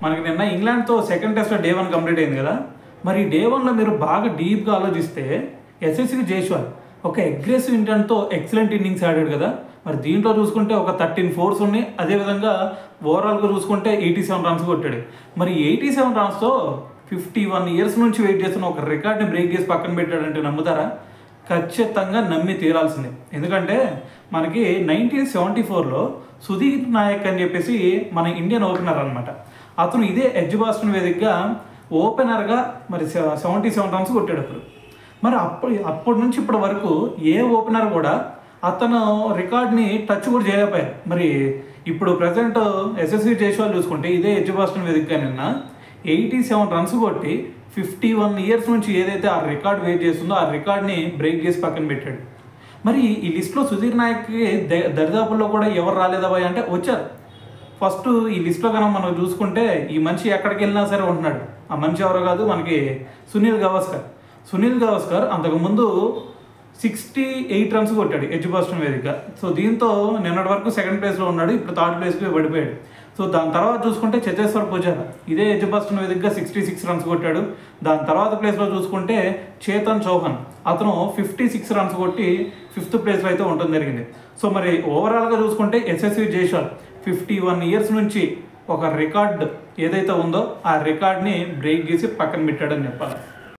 మనకి నిన్న ఇంగ్లాండ్తో సెకండ్ టెస్ట్లో డే 1 కంప్లీట్ అయింది కదా. మరి డే 1లో మీరు బాగా డీప్గా ఆలోచిస్తే యశస్వి జైస్వాల్ ఒక అగ్రెసివ్ ఇంటెంట్తో ఎక్సలెంట్ ఇన్నింగ్స్ ఆడాడు కదా. మరి దీంట్లో చూసుకుంటే ఒక 13 4s ఉన్నాయి. అదేవిధంగా ఓవరాల్గా చూసుకుంటే 87 రన్స్ కొట్టాడు. మరి 87 రన్స్తో 51 years నుంచి వెయిట్ చేస్తున్న ఒక రికార్డ్ని బ్రేక్ చేసి పక్కన పెట్టాడంటే నమ్ముతారా? ఖచ్చితంగా నమ్మి తీరాల్సిందే. ఎందుకంటే మనకి 1974లో సుధీర్ నాయక్ అని చెప్పేసి మన ఇండియన్ ఓపెనర్ అనమాట. అతను ఇదే ఎడ్జ్బాస్టన్ వేదికగా ఓపెనర్గా మరి 77 రన్స్ కొట్టాడు అప్పుడు. మరి అప్పటి నుంచి ఇప్పటి వరకు ఏ ఓపెనర్ కూడా అతను రికార్డ్ని టచ్ కూడా చేయలేకపోయారు. మరి ఇప్పుడు ప్రజెంట్ యశస్వి జైస్వాల్ చూసుకుంటే ఇదే ఎడ్జ్బాస్టన్ వేదికగా నిన్న 87 రన్స్ కొట్టి 51 years నుంచి ఏదైతే ఆ రికార్డ్ వెయిట్ చేస్తుందో ఆ రికార్డ్ని బ్రేక్ చేసి పక్కన పెట్టాడు. మరి ఈ లిస్ట్లో సుధీర్ నాయక్కి దరిదాపుల్లో కూడా ఎవరు రాలేదా భయ్ అంటే వచ్చారు. ఫస్ట్ ఈ లిస్ట్లో కనుక మనం చూసుకుంటే ఈ మనిషి ఎక్కడికి వెళ్ళినా సరే ఉంటున్నాడు. ఆ మనిషి ఎవరో కాదు, మనకి సునీల్ గవాస్కర్ అంతకుముందు 68 రన్స్ కొట్టాడు ఎడ్జ్బాస్టన్ వేదికగా. సో దీంతో నిన్నటి వరకు సెకండ్ ప్లేస్లో ఉన్నాడు, ఇప్పుడు థర్డ్ ప్లేస్కి పడిపోయాడు. సో దాని తర్వాత చూసుకుంటే చేతేశ్వర్ పుజారా ఇదే ఎడ్జ్బాస్టన్ వేదికగా 66 రన్స్ కొట్టాడు. దాని తర్వాత ప్లేస్లో చూసుకుంటే చేతన్ చౌహాన్ అతను 56 రన్స్ కొట్టి 5th ప్లేస్లో అయితే ఉండడం జరిగింది. సో మరి ఓవరాల్గా చూసుకుంటే యశస్వి జైస్వాల్ 51 years నుంచి ఒక రికార్డ్ ఏదైతే ఉందో ఆ రికార్డ్ని బ్రేక్ చేసి పక్కన పెట్టాడని చెప్పాలి.